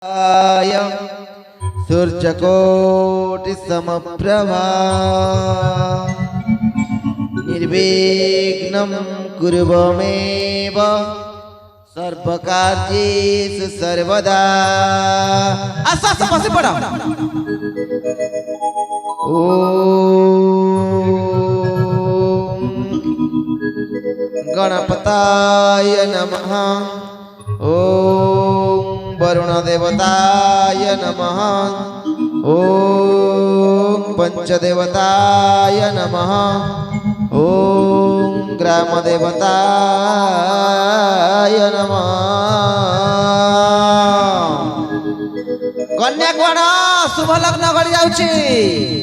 आय सूर्यकोटिसमप्रभा निर्विघ्नं कुर्वमेव सर्वकार्येषु सर्वदा। आस्ते आस्ते बसे पड़ो। ओम गणपताय नमः। ओम वरुणदेवताय नमः। ओम पंचदेवताय नमः। ओम ग्रामदेवताय नमः। कन्या गण शुभ लग्न गड़ी जाउछि।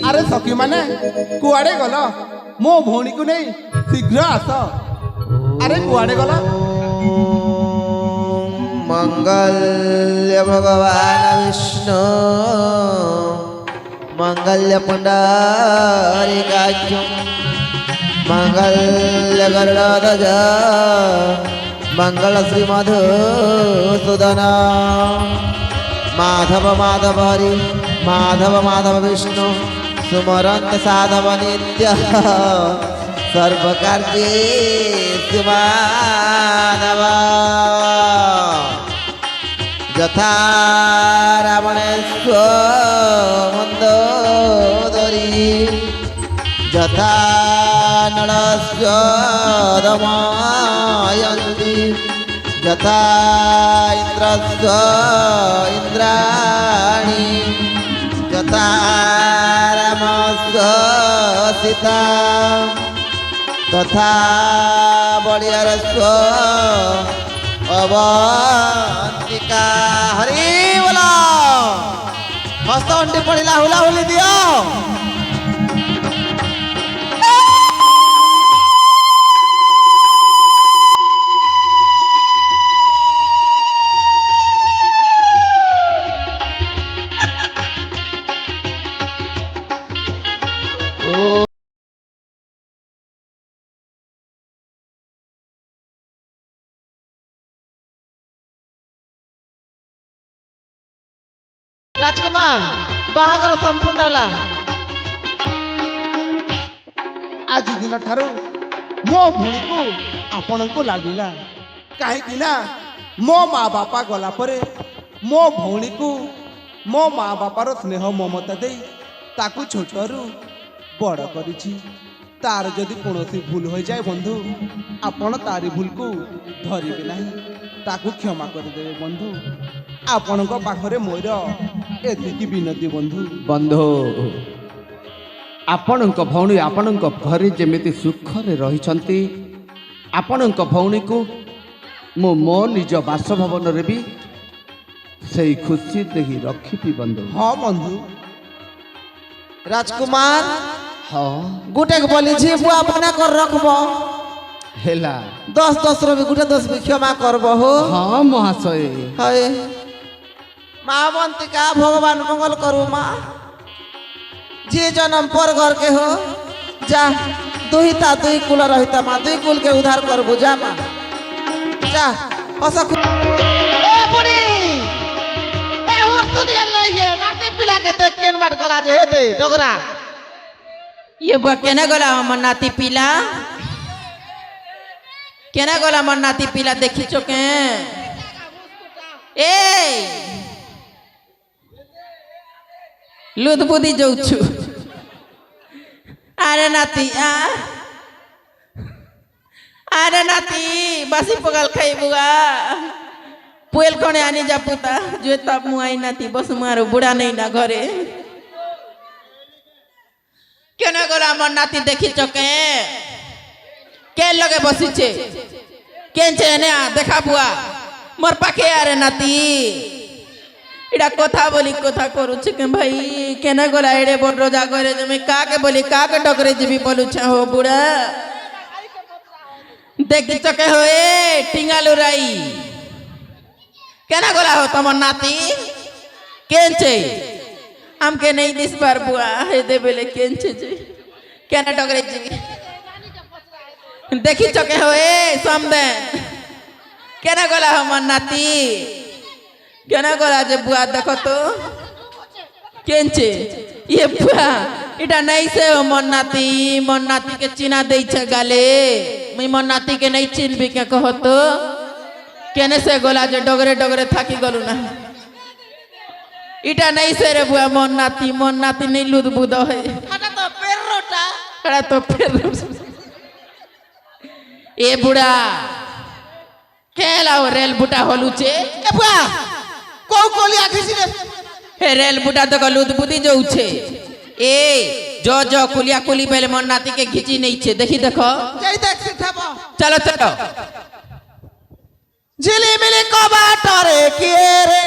अरे सखी माने कुआड़े गल मो भौणी को नहीं शीघ्र आस। अरे कुआड़े गल मंगल्य भगवान विष्णु मंगल्य पुंडरीकाक्षं मंगल्य गरुड़ध्वज मंगल श्री मधुसूदन माधव माधव हरि माधव माधव विष्णु सुमरंत साधव नित्य सर्वकार्येषु माधव। यथा रावणेश्व मन्दोदरी यथा नळस्य दमयन्ती यथा इन्द्रस्य इन्द्राणी यथा रामस्य सीता तथा बलियारस्य अवंतिका। हरि बोला हस्त अंटी पड़िला हुला हुली दियो। राजकुमार बाहागर संपूर्ण होला। आज दिन ठारू मो भौणी को आपण को लागला कहीं ना मो माँ बापा गला परे मो भौणी को मो माँ बापार स्नेह ममता दे ताकू छोटरू बड़ करिछि। तार जदि कौनसी भूल हो जाए बंधु आपण तारी भूल को धरिबे नहीं ताकू क्षमा करदेवे बंधु। आपण पाखरे मोर एतिकी विनती बंधु। बंधु आपणक भौणी आपणक घरे जेमिति सुखरे रहिछंती आपणक भौणी को मो मो निज बासभवन रे भी सही खुशी देही रखिबी बंधु। हाँ बंधु। राजकुमार हाँ गुटे के बोली जी बुआ बना कर रखबो हेला 10 रो भी गुटे 10 भी क्षमा करबो हो। हाँ महाशय हाय माँ बंतिका भगवान मंगल करू माँ जी जन्म पर घर के हो जा दुहिता दुई कुल रहिता माँ दुई कुल के उद्धार करबो जा माँ जा हस ए बुढ़ी ए हो तू दिया नहीं है नाती पिला के देख केन बात गला जे दे डोगरा ये बुआ केना गला हमर नाती पीला केना गला हमर नाती पीला देखी चोके ए लुद बुदी जोछु। अरे नाती अरे नाती बासी पगल खाई बुआ पुएल कोने आनी जा पुता जो तब मुआई नाती बस मारो बुढ़ा नहीं ना घरे केना गला हमर नाती देखी चके के लगे बसी छे केन छे ने देखा बुआ मोर पाखे आरे नाती इडा कथा बोली कथा करू छे के भाई केना गला एडे बड़ रोजा करे जमे का के बोली का के डकरे जीबी बोलू छे हो बुढ़ा देखी चके हो ए टिंगालू राई केना गला हो तमर नाती केन छे हमके नहीं दिस बार बुआ हे दे बेले केन छे जे केना डकरे जीबी देखी चके हो ए समदे केना गला हमर नाती কেন গলা যে বুয়া দেখো তো কেনছে ইয়ে বুয়া এটা নাই সে মন নাতি के चिना दे गाले मैं मन नाती के नहीं चिनबी के कहो तो केने से गोला जे डगरे डगरे थाकी गलु ना इटा नहीं से रे बुआ मन नाती नहीं लुद बुद है तो पेर्रो ए बुढ़ा केला रेल बुटा होलुचे এ বুয়া কৌ কলি আখিছি রে हे रेल बुटा तो लुद बुदी जो उछे ए जो कुलिया कुली पहले मन नाती के घिची नहीं छे देखी देखो যাই দেখছি থাপ चलो चलो ঝিলিমিলি কবাটরে কে রে